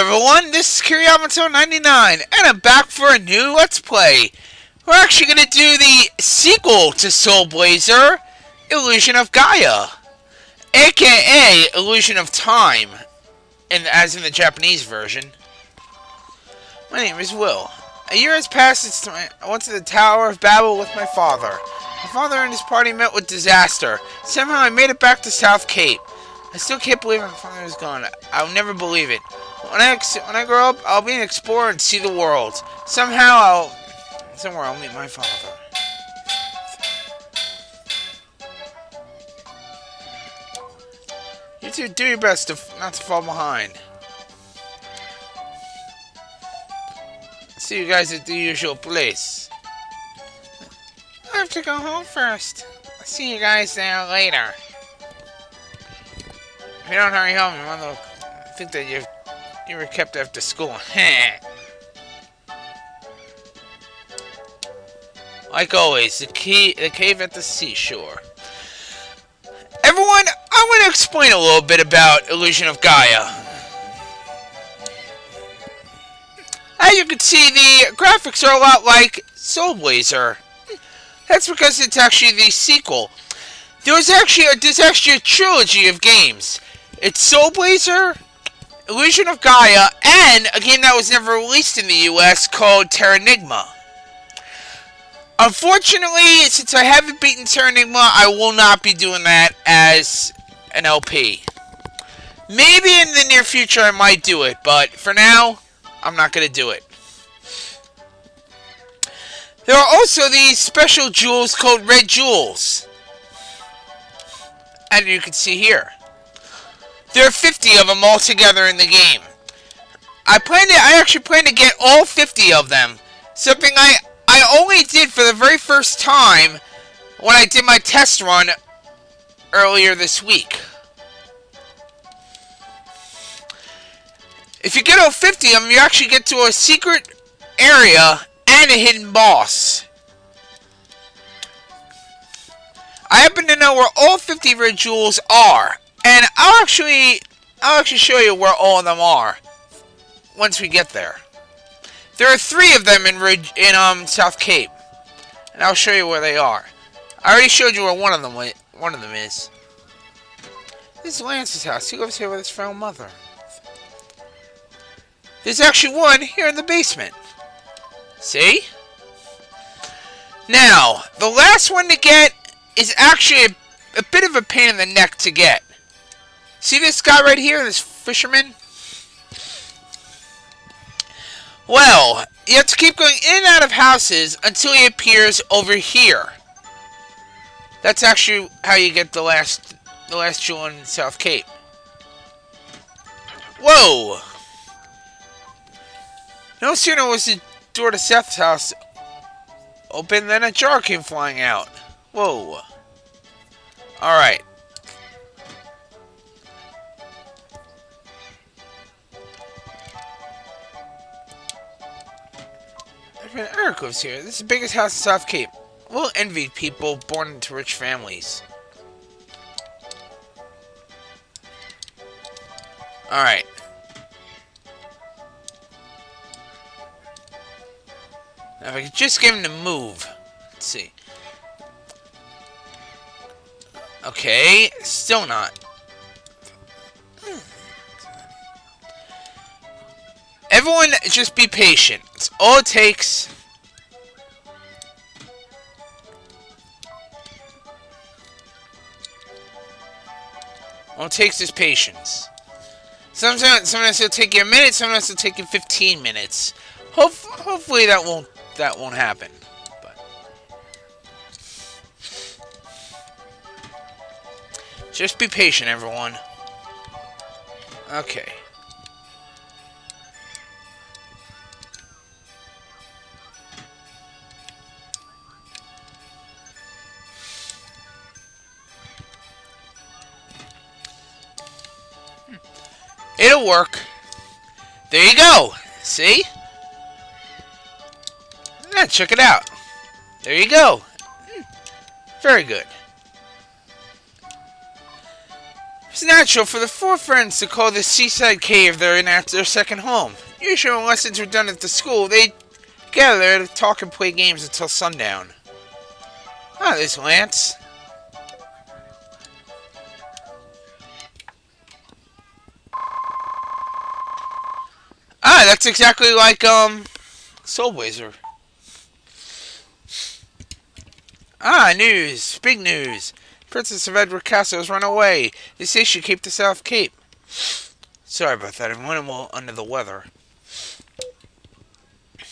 everyone, this is Curiamato99, and I'm back for a new Let's Play. We're actually going to do the sequel to Soul Blazer, Illusion of Gaia, aka Illusion of Time, as in the Japanese version. My name is Will. A year has passed since I went to the Tower of Babel with my father. My father and his party met with disaster. Somehow I made it back to South Cape. I still can't believe my father is gone. I'll never believe it. When I grow up, I'll be an explorer and see the world. Somewhere I'll meet my father. You two do your best not to fall behind. See you guys at the usual place. I have to go home first. I'll see you guys there later. If you don't hurry home, your mother will think that you were kept after school. Like always, the cave at the seashore. Everyone, I want to explain a little bit about Illusion of Gaia. As you can see, the graphics are a lot like Soul Blazer. That's because it's actually the sequel. There's actually a trilogy of games. It's Soul Blazer, Illusion of Gaia, and a game that was never released in the US called Terranigma. Unfortunately, since I haven't beaten Terranigma, I will not be doing that as an LP. Maybe in the near future I might do it, but for now, I'm not going to do it. There are also these special jewels called red jewels. And you can see here. There are 50 of them all together in the game. I actually plan to get all 50 of them. Something I only did for the very first time when I did my test run earlier this week. If you get all 50 of them, you actually get to a secret area and a hidden boss. I happen to know where all 50 red jewels are, and I'll actually show you where all of them are once we get there. There are 3 of them in South Cape, and I'll show you where they are. I already showed you where one of them is. This is Lance's house. He lives here with his frail mother. There's actually one here in the basement. See? Now, the last one to get is actually a bit of a pain in the neck to get. See this guy right here, this fisherman? Well, you have to keep going in and out of houses until he appears over here. That's actually how you get the last jewel in South Cape. Whoa! No sooner was the door to Seth's house open than a jar came flying out. Whoa. Alright. Eric lives here. This is the biggest house in South Cape. We'll envy people born into rich families. Alright. Now if I could just get him to move. Let's see. Okay, still not. Everyone, just be patient. It's all it takes. All it takes is patience. Sometimes it'll take you a minute. Sometimes it'll take you 15 minutes. Hopefully that won't happen. But just be patient, everyone. Okay. It'll work. There you go. See? Yeah, check it out. There you go. Very good. It's natural for the four friends to call the seaside cave their second home. Usually when lessons were done at the school, they'd gather to talk and play games until sundown. Ah, there's Lance. Ah, that's exactly like, Soul Blazer. Ah, news. Big news. Princess of Edward Castle has run away. They say she came to South Cape. Sorry about that. I'm a little under the weather. I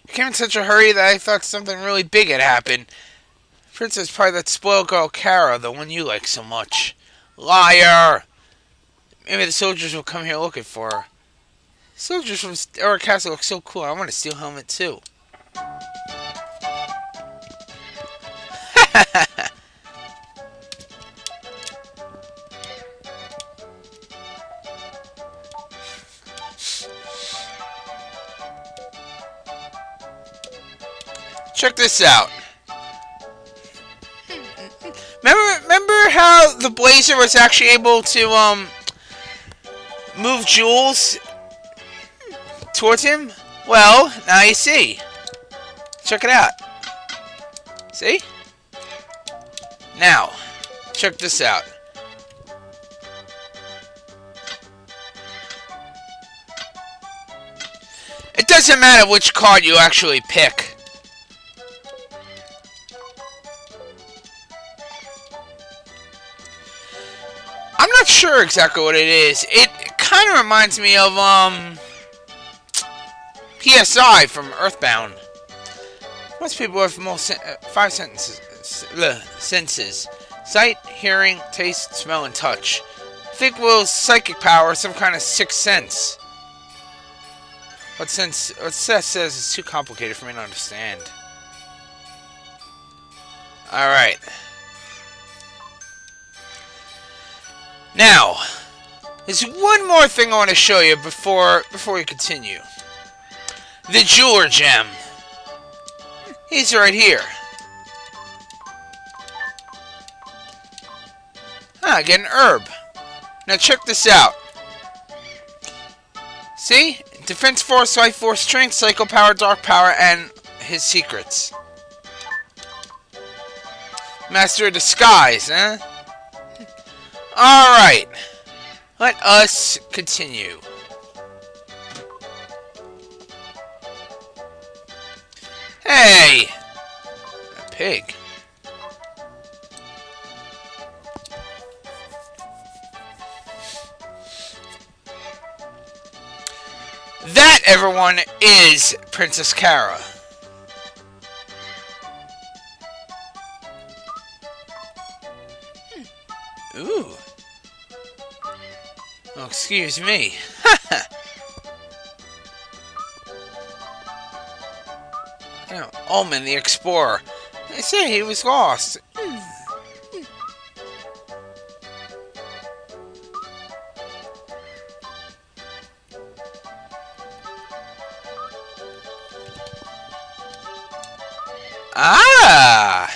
came in such a hurry that I thought something really big had happened. Princess probably that spoiled girl Kara, the one you like so much. Liar! Maybe the soldiers will come here looking for her. Soldiers from Edward Castle look so cool. I want a steel helmet too. Check this out. Remember how the Blazer was actually able to move jewels towards him? Well, now you see. Check it out. See? Now, check this out. It doesn't matter which card you actually pick. I'm not sure exactly what it is. It kind of reminds me of, PSI from Earthbound. Most people have five senses. Sight, hearing, taste, smell, and touch. Think Will's psychic power is some kind of sixth sense. What Seth says is too complicated for me to understand. Alright. Now, there's one more thing I want to show you before we continue. The Jeweler Gem. He's right here. Ah, get an herb. Now check this out. See? Defense 4, Sight 4, Strength, Psycho Power, Dark Power, and his secrets. Master of Disguise, huh? Alright. Let us continue. Hey! A pig. That, everyone, is Princess Kara. Ooh. Oh, excuse me. Oh, Omen the Explorer. They say he was lost. Ah!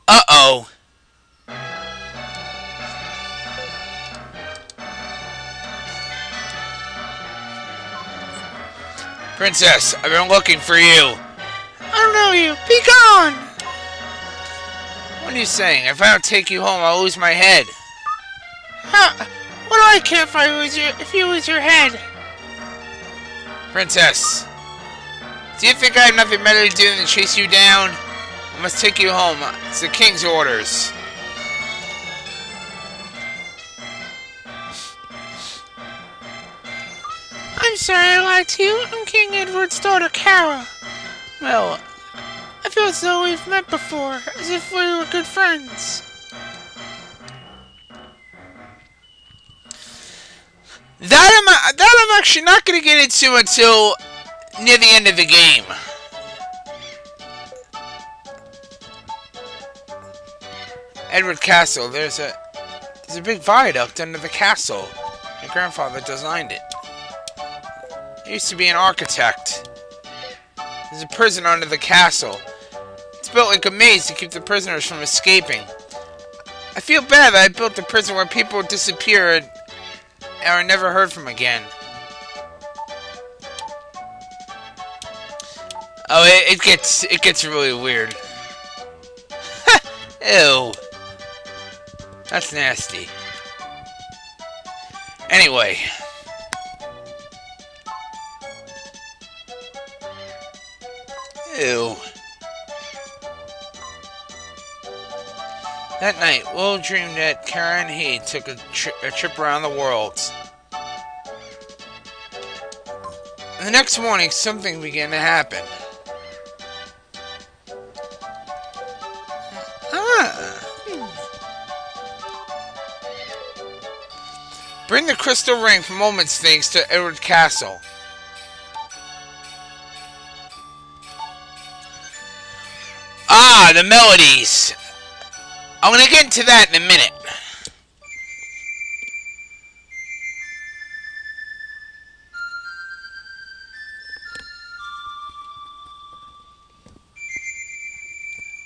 Uh-oh. Princess, I've been looking for you. I don't know you. Be gone! What are you saying? If I don't take you home, I'll lose my head. Huh? What do I care if you lose your head? Princess, do you think I have nothing better to do than chase you down? I must take you home. It's the king's orders. I'm sorry I lied to you. I'm King Edward's daughter, Kara. Well, I feel as though we've met before, as if we were good friends. That I'm actually not going to get into until near the end of the game. Edward Castle. There's a big viaduct under the castle. My grandfather designed it. He used to be an architect. There's a prison under the castle. It's built like a maze to keep the prisoners from escaping. I feel bad that I built a prison where people disappeared and are never heard from again. Oh, it gets really weird. Ew. That's nasty. Anyway. Ew. That night, Will dreamed that Kara and he took a trip around the world. And the next morning, something began to happen. Bring the crystal ring from Moment Sphinx to Edward Castle. Ah, the melodies. I'm gonna get into that in a minute.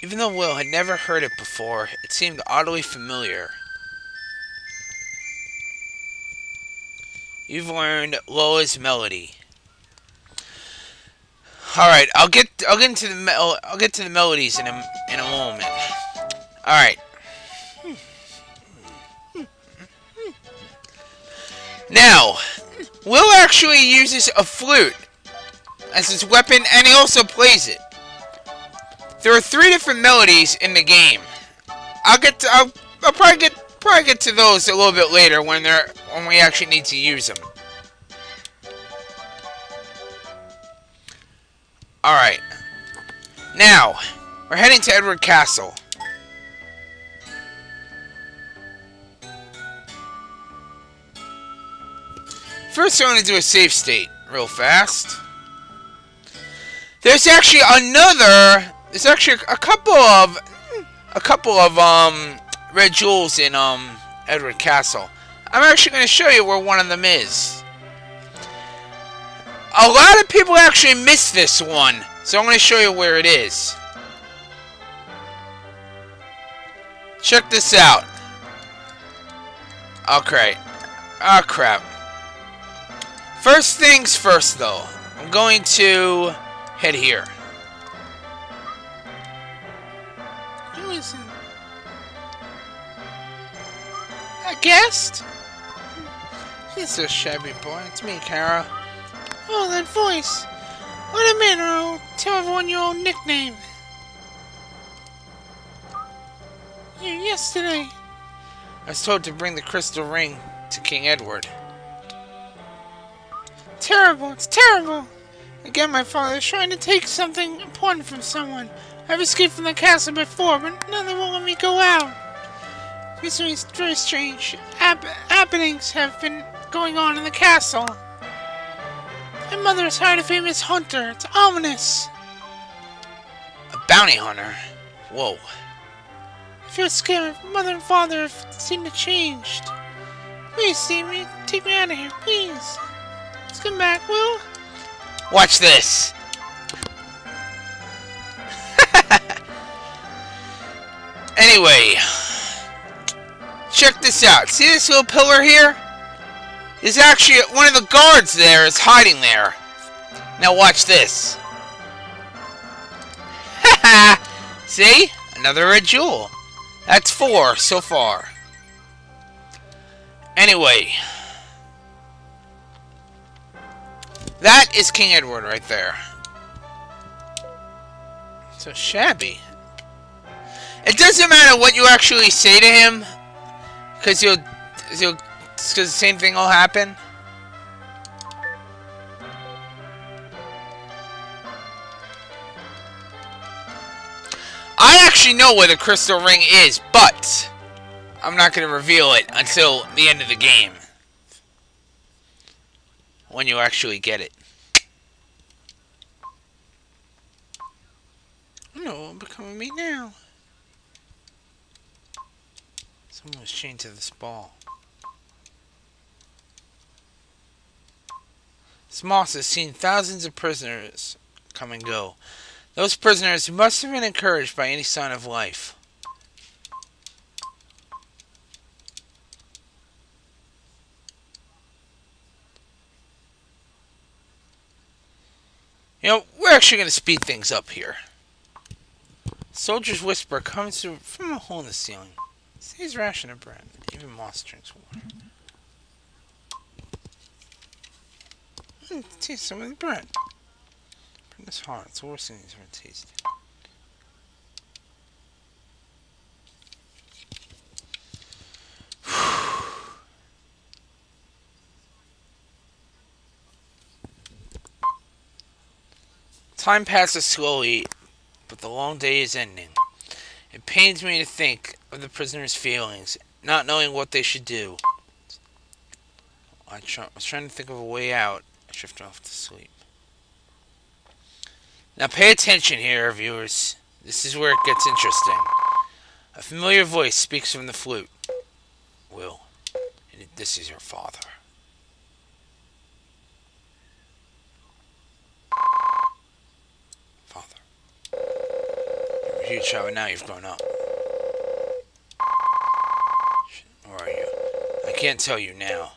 Even though Will had never heard it before, it seemed oddly familiar. You've learned Lola's melody. All right, I'll get into the melodies in a moment. All right. Now, Will actually uses a flute as his weapon, and he also plays it. There are 3 different melodies in the game. I'll probably get to those a little bit later when we actually need to use them. All right. Now, we're heading to Edward Castle. First, I'm going to do a save state real fast. There's actually There's actually a couple of red jewels in Edward Castle. I'm actually going to show you where one of them is. A lot of people actually miss this one, so I'm going to show you where it is. Check this out. Okay. Oh crap. First things first, though. I'm going to head here. Who is it? A guest? He's a shabby boy. It's me, Kara. Oh, that voice. Let him in, or I'll tell everyone your own nickname. Here yesterday. I was told to bring the crystal ring to King Edward. Terrible, it's terrible. Again, my father is trying to take something important from someone. I've escaped from the castle before, but now they won't let me go out. Recently, very strange happenings have been going on in the castle. My mother has hired a famous hunter. It's ominous. A bounty hunter? Whoa. I feel scared. Mother and father have seemed to changed. Please, Stevie, take me out of here, please. Let's come back, Will. Watch this. Anyway, check this out. See this little pillar here? There's actually one of the guards there is hiding there. Now watch this. See? Another red jewel. That's 4 so far. Anyway. That is King Edward right there. So shabby. It doesn't matter what you actually say to him, because the same thing will happen. I actually know where the crystal ring is, but I'm not going to reveal it until the end of the game. When you actually get it. I know what will become of me now. Someone was chained to this ball. This moss has seen thousands of prisoners come and go. Those prisoners must have been encouraged by any sign of life. You know, we're actually going to speed things up here. Soldier's whisper comes from a hole in the ceiling. Stays ration of bread. Even moss drinks water. Taste some of the bread. Bread is hard. It's the worst thing he's ever tasted. Time passes slowly, but the long day is ending. It pains me to think of the prisoners' feelings, not knowing what they should do. I was trying to think of a way out. I drifted off to sleep. Now pay attention here, viewers. This is where it gets interesting. A familiar voice speaks from the flute. Will, this is your father. Father. You're a huge child, but now you've grown up. Where are you? I can't tell you now.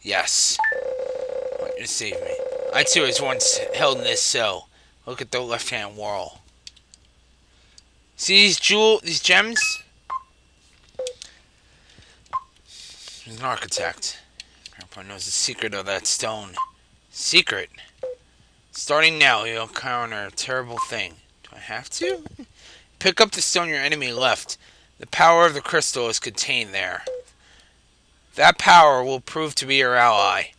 Yes. I want you to save me. I too was once held in this cell. Look at the left-hand wall. See these gems? He's an architect. Grandpa knows the secret of that stone. Secret? Starting now, you'll encounter a terrible thing. Do I have to? Pick up the stone your enemy left. The power of the crystal is contained there. That power will prove to be your ally.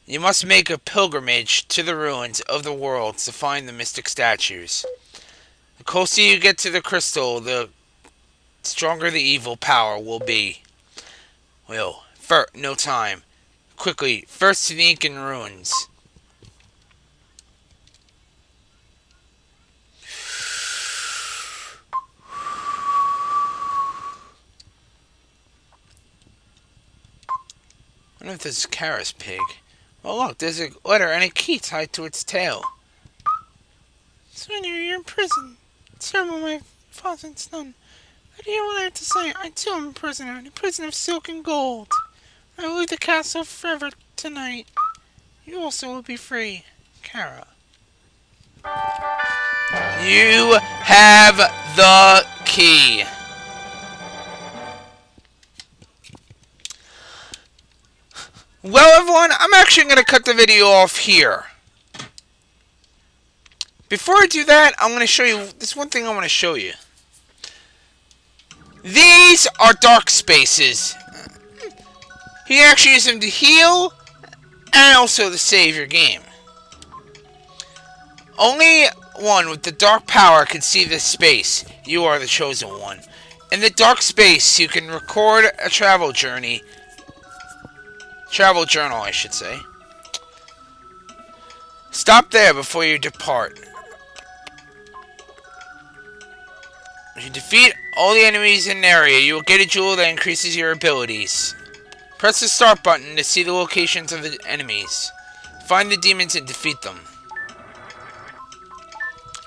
You must make a pilgrimage to the ruins of the world to find the mystic statues. The closer you get to the crystal, the stronger the evil power will be. Well, no time. Quickly, first to the Incan ruins. I wonder if this is Kara's pig. Oh look, there's a letter and a key tied to its tail. Sonia, you're in prison. Terrible, my father and son. What do you have to say? I too am a prisoner, in a prison of silk and gold. I will leave the castle forever tonight. You also will be free. Kara. You have the key. Well, everyone, I'm actually going to cut the video off here. Before I do that, I'm going to show you, this one thing I want to show you. These are dark spaces. You can actually use them to heal and also to save your game. Only one with the dark power can see this space. You are the chosen one. In the dark space, you can record a travel journey. Travel journal, I should say. Stop there before you depart. If you defeat all the enemies in an area, you will get a jewel that increases your abilities. Press the start button to see the locations of the enemies. Find the demons and defeat them.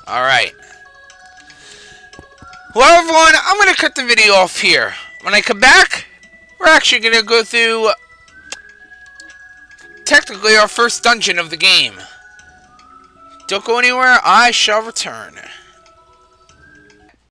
Alright. Well, everyone, I'm going to cut the video off here. When I come back, we're actually going to go through technically our first dungeon of the game. Don't go anywhere, I shall return.